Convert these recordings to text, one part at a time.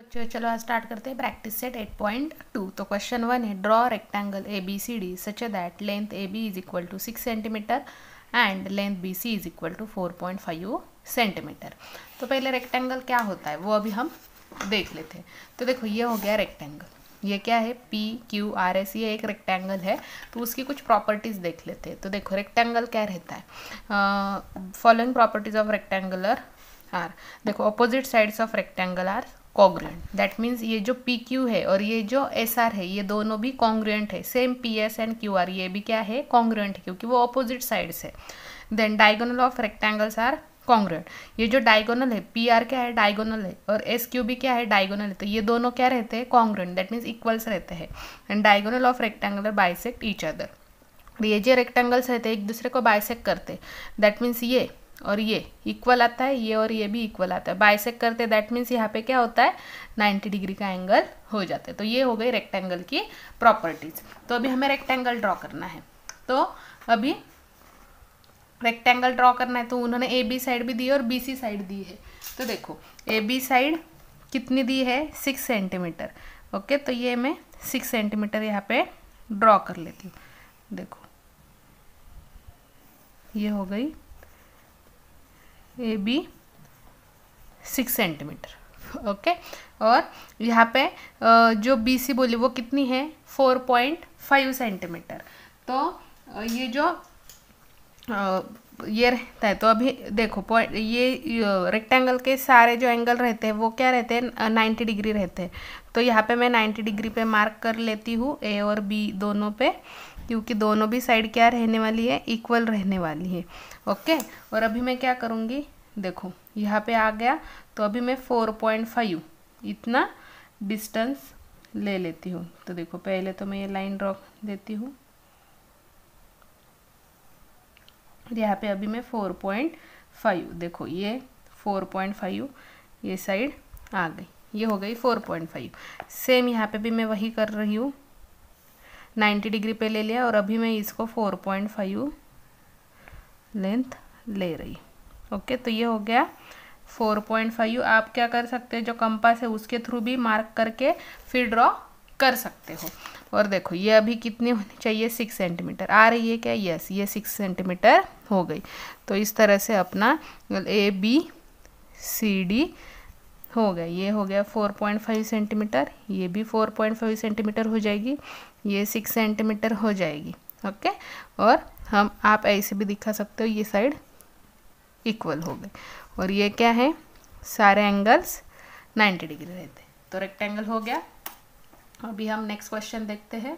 बच्चों चलो आज स्टार्ट करते हैं प्रैक्टिस सेट 8.2। तो क्वेश्चन 1 है, draw rectangle A B C D such that length A B is equal to 6 centimetre and length B C is equal to 4.5 centimetre. तो पहले रेक्टेंगल क्या होता है वो अभी हम देख लेते हैं। तो देखो ये हो गया रेक्टेंगल, ये क्या है पी क्यू आर एस, ये एक रेक्टेंगल है। तो उसकी कुछ प्रॉपर्टीज़ देख लेते हैं। तो देखो रेक्टेंगल क्या रहता है, following properties of rectangular are, देखो opposite sides of rectangle are congruent, that means ये जो पी क्यू है और ये जो एस आर है ये दोनों भी कॉन्ग्रुएंट है। Same P S and Q R ये भी क्या है, कॉन्ग्रुएंट है, क्योंकि वो अपोजिट साइड्स है। Then diagonal of rectangles are congruent, ये जो डायगोनल है पी आर क्या है, डायगोनल है, और एस क्यू भी क्या है, डायगोनल है। तो ये दोनों क्या रहते हैं, कॉन्ग्रुएंट, दैट मीन्स इक्वल्स रहते हैं। And diagonal of rectangular bisect each other, ये जो रेक्टेंगल्स रहते हैं एक दूसरे को बाइसेक्ट करते, दैट मीन्स ये और ये इक्वल आता है, ये और ये भी इक्वल आता है। बाइसेक्ट करते दैट मीन्स यहाँ पे क्या होता है, 90 डिग्री का एंगल हो जाता है। तो ये हो गई रेक्टेंगल की प्रॉपर्टीज। तो अभी हमें रेक्टेंगल ड्रॉ करना है। तो अभी रेक्टेंगल ड्रॉ करना है तो उन्होंने ए बी साइड भी दी है और बी सी साइड दी है। तो देखो ए बी साइड कितनी दी है, 6 सेंटीमीटर। ओके, तो ये मैं 6 सेंटीमीटर यहाँ पे ड्रॉ कर लेती हूँ। देखो ये हो गई ए बी 6 सेंटीमीटर। ओके, और यहाँ पे जो बी सी बोली वो कितनी है, 4.5 सेंटीमीटर। तो ये जो ये रहता है, तो अभी देखो पॉइंट, ये रेक्टेंगल के सारे जो एंगल रहते हैं वो क्या रहते हैं, 90 डिग्री रहते हैं। तो यहाँ पे मैं 90 डिग्री पे मार्क कर लेती हूँ, ए और बी दोनों पे, क्योंकि दोनों भी साइड क्या रहने वाली है, इक्वल रहने वाली है। ओके, और अभी मैं क्या करूँगी, देखो यहाँ पे आ गया, तो अभी मैं 4.5 इतना डिस्टेंस ले लेती हूँ। तो देखो पहले तो मैं ये लाइन ड्रॉ देती हूँ, यहाँ पे अभी मैं 4.5, देखो ये 4.5 ये साइड आ गई, ये हो गई 4.5। सेम यहाँ पे भी मैं वही कर रही हूँ, 90 डिग्री पे ले लिया और अभी मैं इसको 4.5 लेंथ ले रही। ओके, तो ये हो गया 4.5। आप क्या कर सकते हैं, जो कंपास है उसके थ्रू भी मार्क करके फिर ड्रॉ कर सकते हो। और देखो ये अभी कितनी होनी चाहिए, 6 सेंटीमीटर आ रही है क्या, यस, ये 6 सेंटीमीटर हो गई। तो इस तरह से अपना ए बी सी डी हो गया। ये हो गया 4.5 सेंटीमीटर, ये भी 4.5 सेंटीमीटर हो जाएगी, ये 6 सेंटीमीटर हो जाएगी। ओके, और हम आप ऐसे भी दिखा सकते हो, ये साइड इक्वल हो गए, और ये क्या है, सारे एंगल्स 90 डिग्री रहते। तो रेक्टेंगल हो गया। अभी हम नेक्स्ट क्वेश्चन देखते हैं।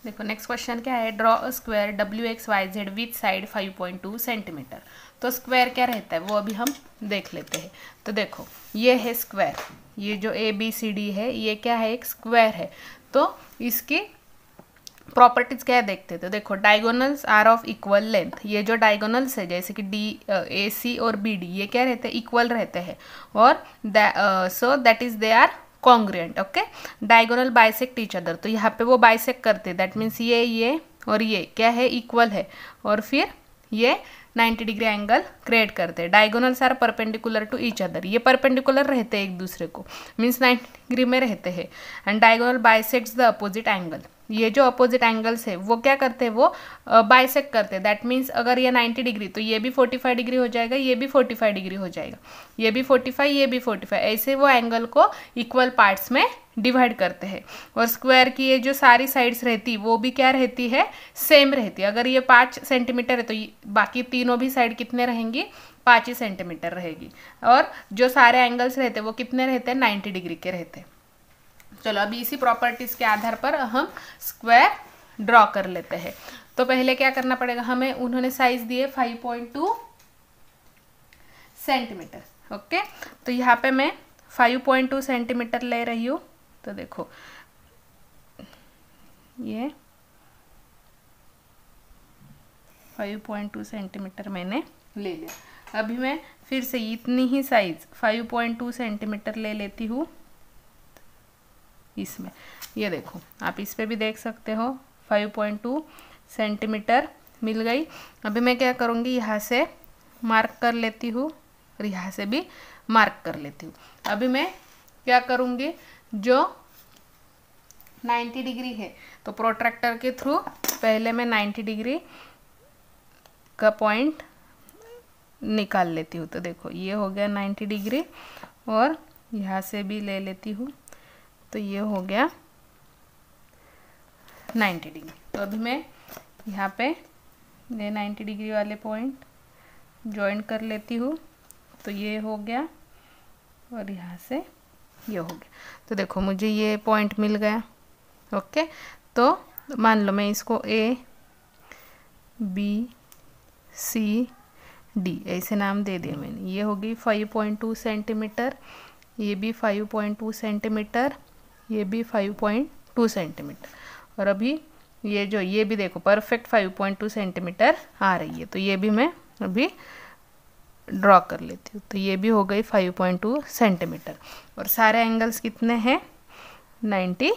देखो नेक्स्ट क्वेश्चन क्या है, draw a square W X Y Z with side 5.2 centimetre. तो स्क्वायर क्या रहता है वो अभी हम देख लेते हैं। तो देखो ये है स्क्वायर, ये जो ए बी सी डी है ये क्या है, एक स्क्वायर है। तो इसकी प्रॉपर्टीज क्या है देखते हैं। तो देखो diagonals are of equal length, ये जो डायगोनल्स है जैसे कि डी ए सी और बी डी ये क्या रहते हैं, इक्वल रहते हैं, और so that is they are congruent. Okay, diagonal bisect each other, तो यहाँ पे वो बाइसेक्ट करते हैं, दैट मीन्स ये और ये क्या है, इक्वल है, और फिर ये 90 डिग्री एंगल क्रिएट करते हैं। Diagonals are perpendicular to each other, ये परपेंडिकुलर रहते हैं एक दूसरे को, मीन्स 90 डिग्री में रहते हैं। And diagonal bisects the opposite angle, ये जो अपोजिट एंगल्स है वो क्या करते हैं, वो बाइसेक्ट करते हैं। दैट मीन्स अगर ये 90 डिग्री तो ये भी 45 डिग्री हो जाएगा, ये भी 45 डिग्री हो जाएगा, ये भी 45, ये भी 45, ऐसे वो एंगल को इक्वल पार्ट्स में डिवाइड करते हैं। और स्क्वायर की ये जो सारी साइड्स रहती वो भी क्या रहती है, सेम रहती है। अगर ये 5 सेंटीमीटर है तो बाकी तीनों भी साइड कितने रहेंगी, 5 ही सेंटीमीटर रहेगी। और जो सारे एंगल्स रहते हैं वो कितने रहते हैं, 90 डिग्री के रहते हैं। चलो अभी इसी प्रॉपर्टीज के आधार पर हम स्क्वायर ड्रॉ कर लेते हैं। तो पहले क्या करना पड़ेगा हमें, उन्होंने साइज दिए 5.2 सेंटीमीटर। ओके, तो यहाँ पे मैं 5.2 सेंटीमीटर ले रही हूँ। तो देखो ये 5.2 सेंटीमीटर मैंने ले लिया। अभी मैं फिर से इतनी ही साइज 5.2 सेंटीमीटर ले लेती हूँ इसमें। ये देखो आप इस पे भी देख सकते हो 5.2 सेंटीमीटर मिल गई। अभी मैं क्या करूँगी, यहाँ से मार्क कर लेती हूँ और यहाँ से भी मार्क कर लेती हूँ। अभी मैं क्या करूँगी, जो 90 डिग्री है तो प्रोट्रैक्टर के थ्रू पहले मैं 90 डिग्री का पॉइंट निकाल लेती हूँ। तो देखो ये हो गया 90 डिग्री और यहाँ से भी ले लेती हूँ, तो ये हो गया 90 डिग्री। तो अभी मैं यहाँ पे ये 90 डिग्री वाले पॉइंट जॉइन कर लेती हूँ, तो ये हो गया और यहाँ से ये हो गया। तो देखो मुझे ये पॉइंट मिल गया। ओके, तो मान लो मैं इसको A B C D ऐसे नाम दे दिया मैंने। ये होगी 5.2 सेंटीमीटर, ये भी 5.2 सेंटीमीटर, ये भी 5.2 सेंटीमीटर, और अभी ये भी देखो परफेक्ट 5.2 सेंटीमीटर आ रही है। तो ये भी मैं अभी ड्रॉ कर लेती हूँ। तो ये भी हो गई 5.2 सेंटीमीटर और सारे एंगल्स कितने हैं, 90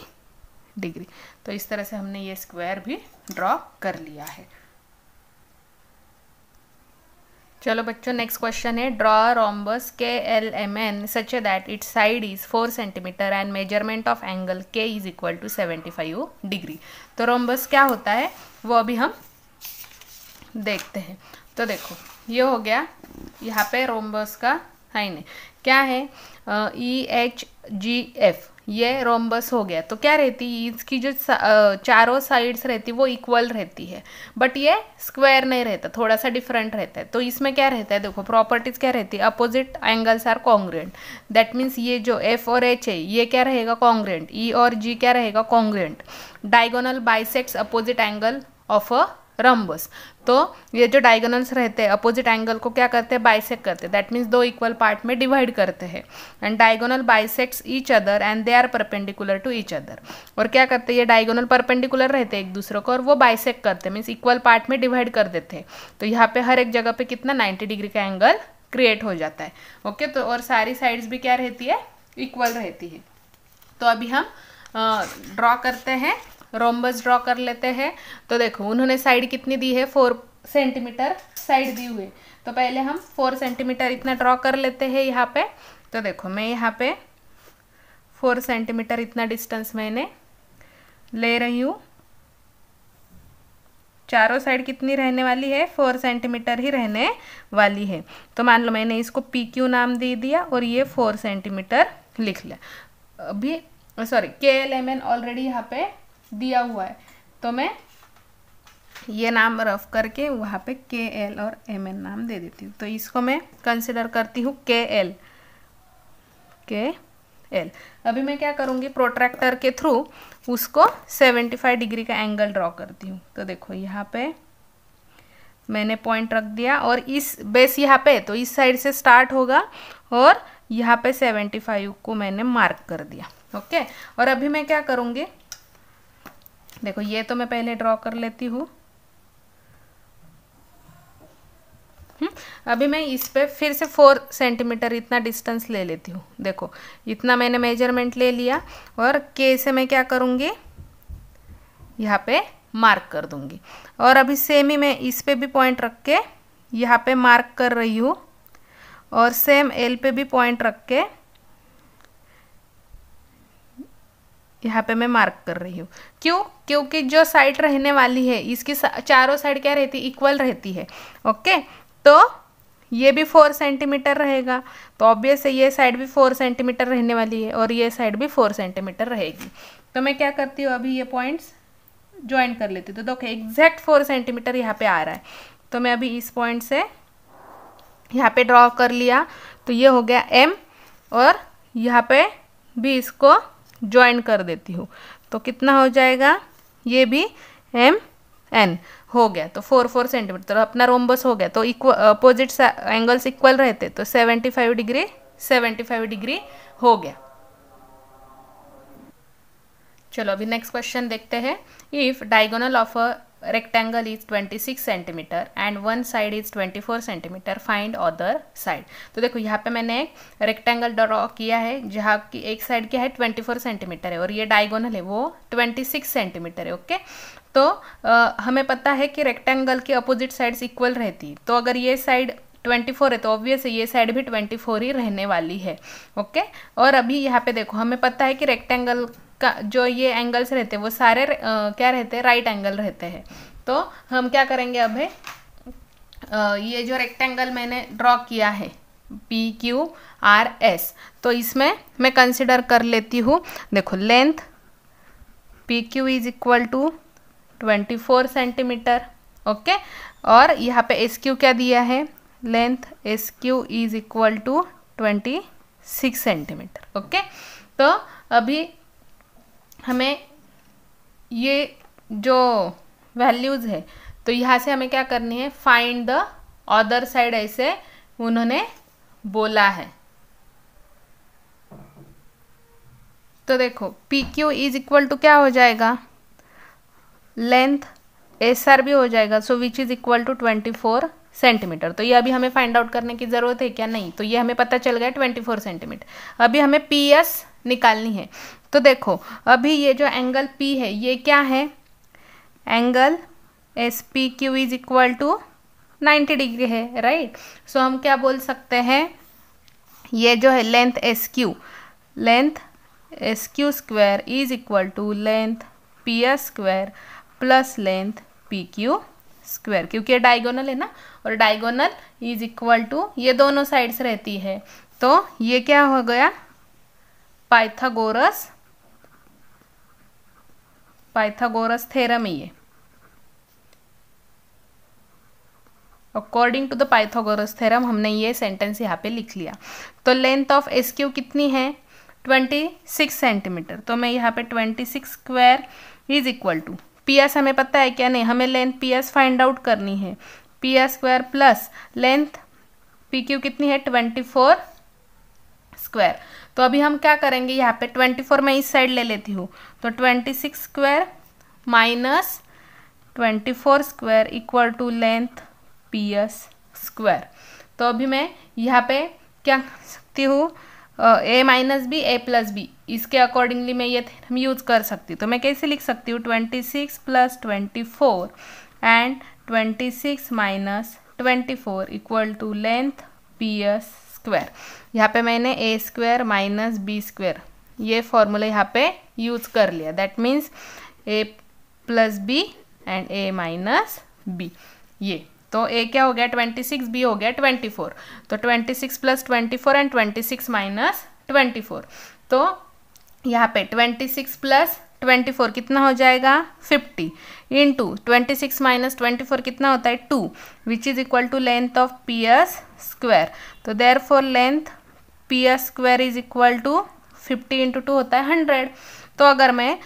डिग्री। तो इस तरह से हमने ये स्क्वायर भी ड्रॉ कर लिया है। चलो बच्चों, नेक्स्ट क्वेश्चन है, draw rhombus KLMN such that its side is 4 centimetre and measurement of angle K is equal to 75 degree. तो रोम्बस क्या होता है वो अभी हम देखते हैं। तो देखो ये हो गया, यहाँ पे रोम्बस का साइन है, क्या है, EHGF, ये रोम्बस हो गया। तो क्या रहती है, इसकी जो चारों साइड्स रहती है वो इक्वल रहती है, बट ये स्क्वायर नहीं रहता, थोड़ा सा डिफरेंट रहता है। तो इसमें क्या रहता है, देखो प्रॉपर्टीज क्या रहती है, opposite angles are congruent. That means ये जो F और H है ये क्या रहेगा, कॉन्ग्रुएंट। E और G क्या रहेगा, congruent. Diagonal bisects opposite angle of a rhombus. तो ये जो डायगोनल्स रहते हैं अपोजिट एंगल को क्या करते हैं, बाइसेक्ट करते हैं। दैट मीन्स दो इक्वल पार्ट में डिवाइड करते हैं। And diagonal bisects each other and they are perpendicular to each other. और क्या करते हैं, ये डायगोनल परपेंडिकुलर रहते हैं एक दूसरे को और वो बाइसेक्ट करते हैं, मीन्स इक्वल पार्ट में डिवाइड कर देते हैं। तो यहाँ पे हर एक जगह पे कितना 90 डिग्री का एंगल क्रिएट हो जाता है। ओके, तो और सारी साइड्स भी क्या रहती है, इक्वल रहती है। तो अभी हम ड्रॉ करते हैं, रोम्बस ड्रॉ कर लेते हैं। तो देखो उन्होंने साइड कितनी दी है, 4 सेंटीमीटर साइड दी हुई। तो पहले हम 4 सेंटीमीटर इतना ड्रॉ कर लेते हैं यहाँ पे। तो देखो मैं यहाँ पे 4 सेंटीमीटर इतना डिस्टेंस मैंने ले रही हूँ। चारों साइड कितनी रहने वाली है, 4 सेंटीमीटर ही रहने वाली है। तो मान लो मैंने इसको PQ नाम दे दिया और ये 4 सेंटीमीटर लिख लिया। अभी सॉरी KLMN ऑलरेडी यहाँ पे दिया हुआ है, तो मैं ये नाम रफ करके वहाँ पे KL और MN नाम दे देती हूँ। तो इसको मैं कंसिडर करती हूँ KL। अभी मैं क्या करूँगी, प्रोट्रैक्टर के थ्रू उसको 75 डिग्री का एंगल ड्रॉ करती हूँ। तो देखो यहाँ पे मैंने पॉइंट रख दिया और इस बेस यहाँ पे, तो इस साइड से स्टार्ट होगा और यहाँ पे 75 को मैंने मार्क कर दिया। ओके, और अभी मैं क्या करूँगी, देखो ये तो मैं पहले ड्रॉ कर लेती हूँ। अभी मैं इस पे फिर से 4 सेंटीमीटर इतना डिस्टेंस ले लेती हूँ। देखो इतना मैंने मेजरमेंट ले लिया और K से मैं क्या करूँगी, यहाँ पे मार्क कर दूँगी। और अभी सेम ही मैं इस पे भी पॉइंट रख के यहाँ पे मार्क कर रही हूँ और सेम L पे भी पॉइंट रख के यहाँ पे मैं मार्क कर रही हूँ। क्यों, क्योंकि जो साइड रहने वाली है इसकी चारों साइड क्या रहती है, इक्वल रहती है। ओके, तो ये भी 4 सेंटीमीटर रहेगा, तो ऑब्वियस है ये साइड भी 4 सेंटीमीटर रहने वाली है और ये साइड भी 4 सेंटीमीटर रहेगी। तो मैं क्या करती हूँ, अभी ये पॉइंट्स ज्वाइन कर लेती हूँ। तो देखो एग्जैक्ट 4 सेंटीमीटर यहाँ पे आ रहा है। तो मैं अभी इस पॉइंट से यहाँ पे ड्रॉ कर लिया, तो ये हो गया M और यहाँ पे भी इसको ज्वाइन कर देती हूँ। तो कितना हो जाएगा, ये भी MN हो गया। तो 4 सेंटीमीटर, तो अपना रोम्बस हो गया। तो अपोजिट एंगल्स इक्वल रहते, तो 75 डिग्री हो गया। चलो अभी नेक्स्ट क्वेश्चन देखते हैं। If diagonal of a rectangle is 26 centimetre and one side is 24 centimetre, find other side. तो देखो यहाँ पे मैंने एक रेक्टेंगल ड्रॉ किया है जहाँ की एक साइड क्या है 24 सेंटीमीटर है और ये डायगोनल है वो 26 सेंटीमीटर है। ओके, तो हमें पता है कि रेक्टेंगल की अपोजिट साइड्स इक्वल रहती है। तो अगर ये साइड 24 है तो ऑब्वियस है ये साइड भी 24 ही रहने वाली है। ओके, और अभी यहाँ पे देखो हमें पता है कि रेक्टेंगल का जो ये एंगल्स रहते हैं वो सारे क्या रहते हैं, राइट एंगल रहते हैं। तो हम क्या करेंगे अब है ये जो रेक्टेंगल मैंने ड्रॉ किया है PQRS, तो इसमें मैं कंसिडर कर लेती हूँ, देखो length PQ is equal to 24 centimetre. Okay, और यहाँ पे SQ क्या दिया है, length SQ is equal to 26 centimetre. Okay, तो अभी हमें ये जो वैल्यूज़ है तो यहाँ से हमें क्या करनी है, फाइंड द अदर साइड, ऐसे उन्होंने बोला है। तो देखो PQ इज इक्वल टू क्या हो जाएगा, लेंथ SR भी हो जाएगा, so which is equal to 24 centimetre. तो ये अभी हमें फाइंड आउट करने की ज़रूरत है क्या, नहीं, तो ये हमें पता चल गया 24 सेंटीमीटर। अभी हमें PS निकालनी है। तो देखो अभी ये जो एंगल P है ये क्या है, angle SPQ is equal to 90 degree है, राइट। सो हम क्या बोल सकते हैं, ये जो है length SQ square is equal to length PS square plus length PQ square, क्योंकि ये डायगोनल है ना, और डायगोनल इज इक्वल टू ये दोनों साइड्स रहती है। तो ये क्या हो गया, पाइथागोरस थ्योरम है ये, according to the Pythagoras theorem हमने ये सेंटेंस यहाँ पे लिख लिया। तो लेंथ ऑफ SQ कितनी है, 26 सेंटीमीटर। तो मैं यहाँ पे 26 square is equal to, PS हमें पता है क्या, नहीं, हमें लेंथ PS फाइंड आउट करनी है, PS square plus length PQ कितनी है, 24 स्क्वायर। तो अभी हम क्या करेंगे, यहाँ पे 24 मैं इस साइड ले लेती हूँ, तो 26 square minus 24 square equal to length PS square. तो अभी मैं यहाँ पे क्या कर सकती हूँ, A minus B A plus B, इसके अकॉर्डिंगली मैं ये थ्योरम यूज कर सकती हूँ। तो मैं कैसे लिख सकती हूँ, 26 plus 24 and 26 minus 24 equal to length PS square. यहाँ पे मैंने A square minus B square ये फॉर्मूला यहाँ पे यूज कर लिया, that means A plus B and A minus B. ये तो A क्या हो गया 26, B हो गया 24, तो 26 प्लस 24 एंड 26 माइनस 24। तो यहाँ पे 26 प्लस 24 कितना हो जाएगा 50 इंटू 26 माइनस 24 कितना होता है 2, which is equal to length of PS square. तो therefore length PS square is equal to 50 into 2 होता है 100। तो अगर मैं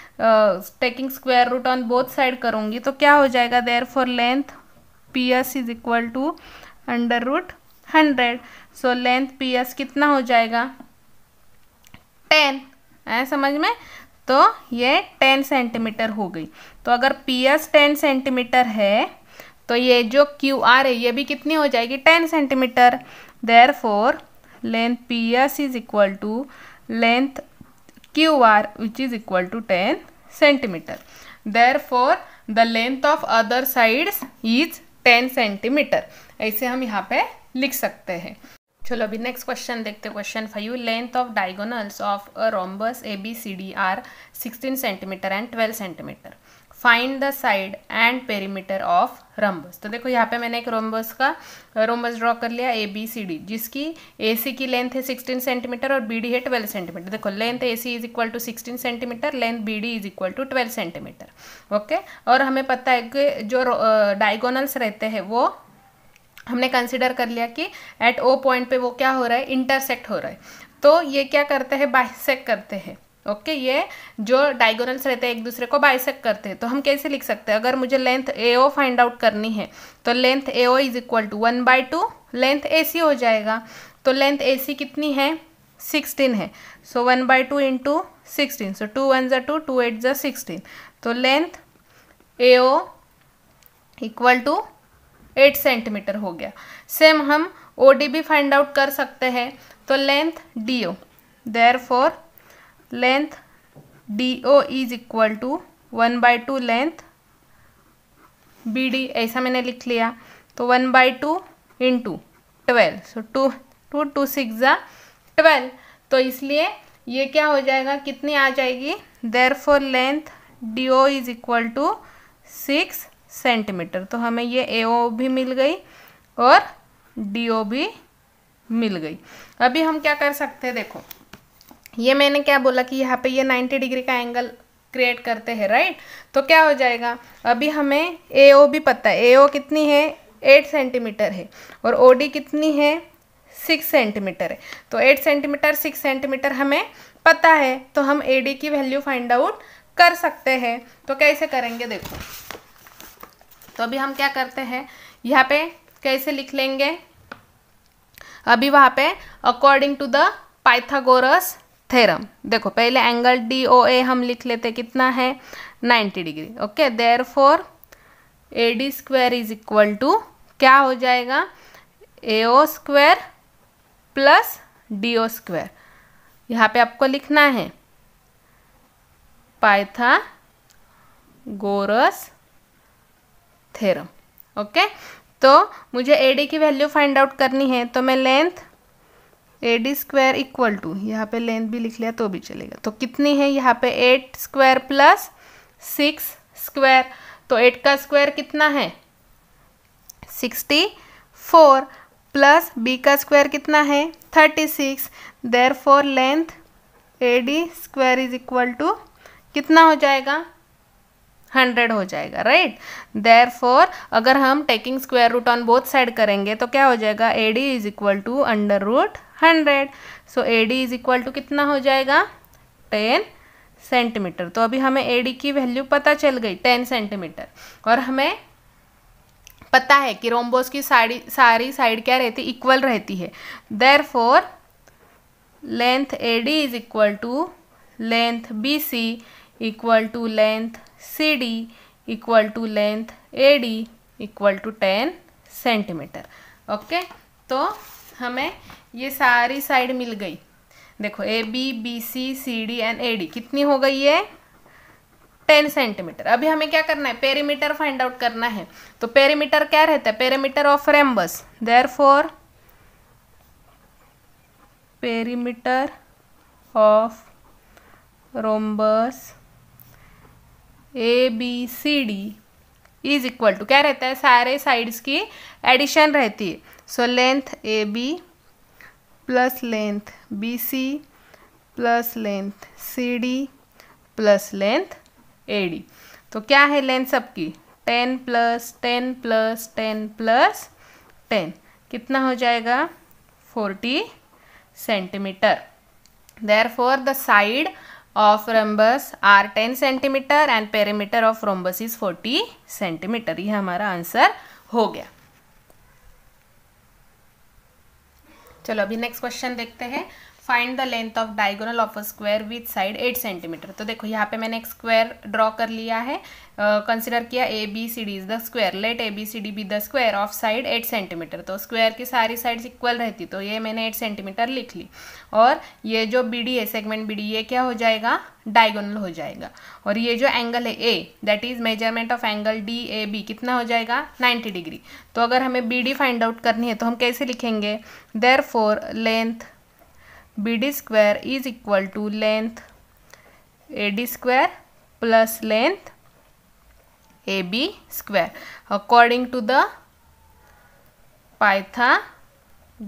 taking square root on both side करूँगी तो क्या हो जाएगा, therefore length PS is equal to under root 100। So length PS कितना हो जाएगा 10, है समझ में। तो ये 10 सेंटीमीटर हो गई। तो अगर PS 10 सेंटीमीटर है तो ये जो QR है ये भी कितनी हो जाएगी 10 centimetre. Therefore length PS is equal to length QR which is equal to 10 centimetre. Therefore the length of other sides is 10 centimetre. ऐसे हम यहाँ पे लिख सकते हैं। चलो अभी नेक्स्ट क्वेश्चन देखते हैं, question 5। Length of diagonals of a rhombus ABCD are 16 centimetre and 12 centimetre. Find the side and perimeter of rhombus. तो देखो यहाँ पे मैंने एक रोम्बस ड्रॉ कर लिया ABCD, जिसकी AC की लेंथ है 16 सेंटीमीटर और BD है 12 सेंटीमीटर। देखो length AC is equal to 16 centimetre, length BD is equal to 12 centimetre. Okay, और हमें पता है कि जो डायगोनल्स रहते हैं वो हमने कंसिडर कर लिया कि एट O पॉइंट पे वो क्या हो रहा है, इंटरसेक्ट हो रहा है। तो ये क्या करते हैं, बाइसेक्ट करते हैं। ओके, ये जो डायगोनल्स रहते हैं एक दूसरे को बाइसेक्ट करते हैं। तो हम कैसे लिख सकते हैं, अगर मुझे लेंथ AO फाइंड आउट करनी है तो length AO is equal to 1/2 length AC हो जाएगा। तो लेंथ AC कितनी है 16 है, सो 1/2 इंटू 16, सो 2 1 ज़ा 2, 2 8 ज़ा 16। तो length AO equal to 8 centimetre हो गया। सेम हम OD भी फाइंड आउट कर सकते हैं। तो length DO, therefore length DO is equal to 1/2 length BD, ऐसा मैंने लिख लिया। तो 1/2 इंटू 12, सो 2 6 जा 12, तो इसलिए ये क्या हो जाएगा, कितनी आ जाएगी, therefore length DO is equal to 6 centimetre. तो हमें ये AO भी मिल गई और DO भी मिल गई। अभी हम क्या कर सकते हैं, देखो ये मैंने क्या बोला कि यहाँ पे ये 90 डिग्री का एंगल क्रिएट करते हैं, राइट। तो क्या हो जाएगा, अभी हमें AO भी पता है, AO कितनी है 8 सेंटीमीटर है और OD कितनी है 6 सेंटीमीटर है। तो 8 सेंटीमीटर 6 सेंटीमीटर हमें पता है, तो हम AD की वैल्यू फाइंड आउट कर सकते हैं। तो कैसे करेंगे, देखो तो अभी हम क्या करते हैं, यहाँ पे कैसे लिख लेंगे, अभी वहाँ पे according to the Pythagoras theorem, देखो पहले एंगल DOA हम लिख लेते, कितना है 90 degree. Okay, therefore AD square is equal to क्या हो जाएगा, AO square plus DO square. यहाँ पे आपको लिखना है पाइथागोरस थ्योरम। ओके, तो मुझे AD की वैल्यू फाइंड आउट करनी है, तो मैं length AD square equal to, यहाँ पे लेंथ भी लिख लिया तो भी चलेगा, तो कितनी है यहाँ पे 8 स्क्वायर प्लस 6 स्क्वायर, तो 8 का स्क्वायर कितना है 64 प्लस B का स्क्वायर कितना है 36, therefore length AD square is equal to कितना हो जाएगा 100 हो जाएगा, राइट। देयरफॉर अगर हम taking square root on both side करेंगे तो क्या हो जाएगा, AD is equal to under root 100, so AD is equal to कितना हो जाएगा 10 सेंटीमीटर। तो अभी हमें AD की वैल्यू पता चल गई 10 सेंटीमीटर, और हमें पता है कि रोम्बोस की सारी साइड क्या रहती, इक्वल रहती है। Therefore length AD is equal to length BC equal to length CD equal to length AD equal to 10 centimetre. Okay, तो हमें ये सारी साइड मिल गई, देखो AB BC CD and AD कितनी हो गई है 10 सेंटीमीटर। अभी हमें क्या करना है, पेरीमीटर फाइंड आउट करना है। तो पेरीमीटर क्या रहता है, perimeter of rhombus, therefore perimeter of rhombus ABCD is equal to क्या रहता है, सारे साइड्स की एडिशन रहती है। So length AB plus length BC plus length CD plus length AD, तो क्या है लेंथ सबकी 10 प्लस 10 प्लस 10 प्लस 10, कितना हो जाएगा 40 centimetre. Therefore the side of rhombus are 10 centimetre and perimeter of rhombus is 40 centimetre. ये हमारा आंसर हो गया। चलो अभी नेक्स्ट क्वेश्चन देखते हैं, find the length of diagonal of a square with side 8 centimetre. तो देखो यहाँ पे मैंने एक स्क्वायर ड्रॉ कर लिया है, कंसिडर किया ABCD is the square, let ABCD be the square of side 8 centimetre. तो स्क्वायर की सारी साइड्स इक्वल रहती, तो ये मैंने 8 सेंटीमीटर लिख ली, और ये जो BD है सेगमेंट BD ये क्या हो जाएगा डायगोनल हो जाएगा, और ये जो एंगल है A that is measurement of angle DAB कितना हो जाएगा 90 डिग्री। तो अगर हमें BD फाइंड आउट करनी है तो हम कैसे लिखेंगे, therefore length BD square is equal to length AD square plus length AB square according to the Pythagoras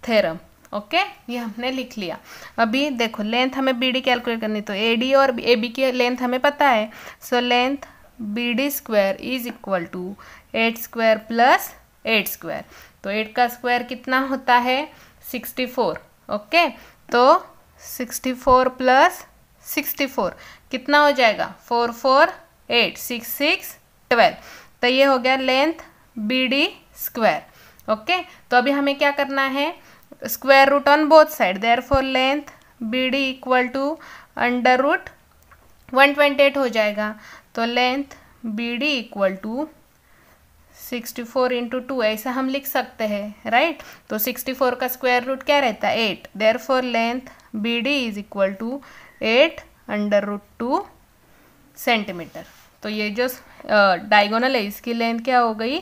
theorem. Okay, ये हमने लिख लिया। अभी देखो लेंथ हमें BD कैलकुलेट करनी, तो AD और AB की लेंथ हमें पता है, so length BD square is equal to 8 square plus 8 square, तो 8 का स्क्वायर कितना होता है 64। ओके, तो 64 प्लस 64 कितना हो जाएगा 4 4 8 6 6 12, तो ये हो गया लेंथ BD स्क्वायर। ओके, तो अभी हमें क्या करना है, square root on both side, therefore length BD equal to under root 128 हो जाएगा, तो length BD equal to 64 into 2 ऐसा हम लिख सकते हैं, राइट। तो 64 का स्क्वायर रूट क्या रहता है 8, therefore length BD is equal to 8 under root 2 centimetre. तो ये जो डायगोनल है इसकी लेंथ क्या हो गई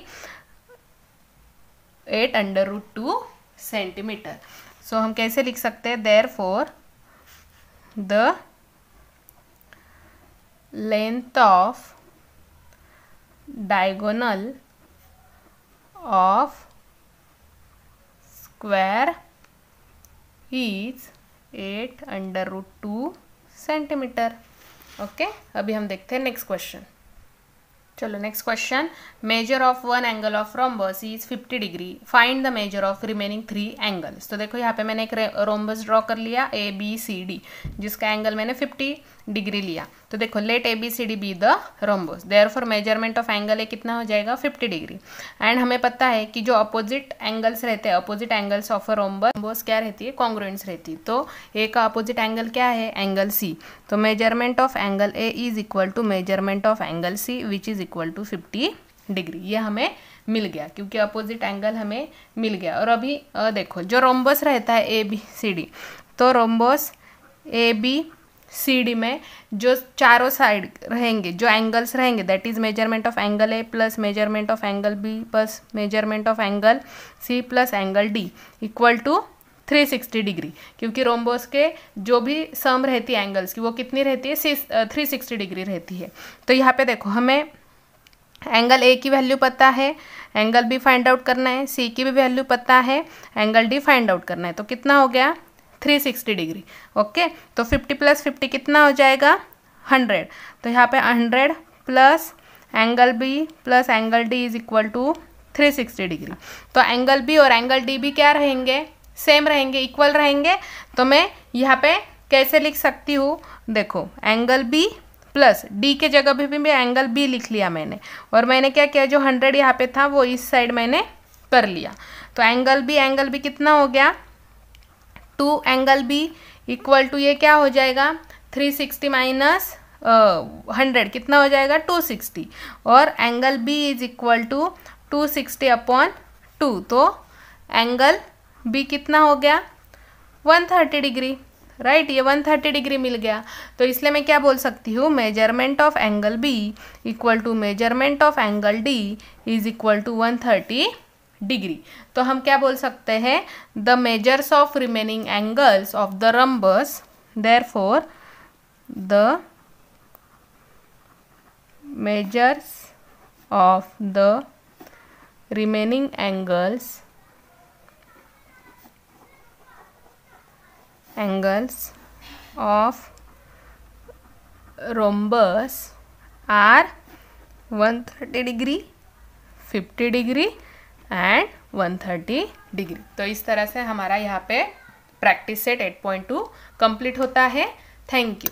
8√2 सेंटीमीटर। सो हम कैसे लिख सकते हैं, therefore the length of diagonal of square is 8√2 centimetre. Okay, अभी हम देखते हैं नेक्स्ट क्वेश्चन। चलो next question, measure of one angle of rhombus is 50 degree, find the measure of remaining 3 angles. तो देखो यहाँ पे मैंने एक रोम्बस ड्रॉ कर लिया ABCD, जिसका एंगल मैंने 50 डिग्री लिया। तो देखो let ABCD be the rhombus, therefore measurement of angle A कितना हो जाएगा, 50 डिग्री। एंड हमें पता है कि जो अपोजिट एंगल्स रहते हैं, opposite angles of a rhombus क्या रहती है, कॉन्ग्रुएंस रहती है। तो ए का अपोजिट एंगल क्या है, एंगल C। तो measurement of angle A is equal to measurement of angle C which is equal to 50 degree. ये हमें मिल गया क्योंकि अपोजिट एंगल हमें मिल गया। और अभी देखो जो रोम्बस रहता है ABCD, तो रोम्बस ABCD में जो चारों साइड रहेंगे, जो एंगल्स रहेंगे, that is measurement of angle A plus measurement of angle B plus measurement of angle C plus angle D equal to 360 degree. क्योंकि रोम्बस के जो भी सम रहती है एंगल्स की, वो कितनी रहती है, 360 डिग्री रहती है। तो यहाँ पे देखो हमें एंगल A की वैल्यू पता है, एंगल B फाइंड आउट करना है, C की भी वैल्यू पता है, एंगल D फाइंड आउट करना है। तो कितना हो गया, 360 डिग्री। ओके, तो 50 प्लस 50 कितना हो जाएगा, 100। तो यहाँ पे 100 plus angle B plus angle D is equal to 360 degree. तो एंगल B और एंगल D भी क्या रहेंगे, सेम रहेंगे, इक्वल रहेंगे। तो मैं यहाँ पे कैसे लिख सकती हूँ, देखो एंगल B प्लस D के जगह भी मैं एंगल B लिख लिया मैंने, और मैंने क्या किया, जो 100 यहाँ पे था वो इस साइड मैंने कर लिया। तो एंगल B कितना हो गया, 2 एंगल B इक्वल टू ये क्या हो जाएगा, 360 माइनस 100 कितना हो जाएगा, 260। और angle B is equal to 260 upon 2। तो एंगल B कितना हो गया, 130 डिग्री, राइट। ये 130 डिग्री मिल गया। तो इसलिए मैं क्या बोल सकती हूँ, measurement of angle B equal to measurement of angle D is equal to 130 degree. तो हम क्या बोल सकते हैं, the measures of remaining angles of the rhombus, therefore the measures of the remaining angles of rhombus are 130 degree, 50 degree and 130 degree. तो इस तरह से हमारा यहाँ पे प्रैक्टिस सेट 8.2 कंप्लीट होता है। Thank you.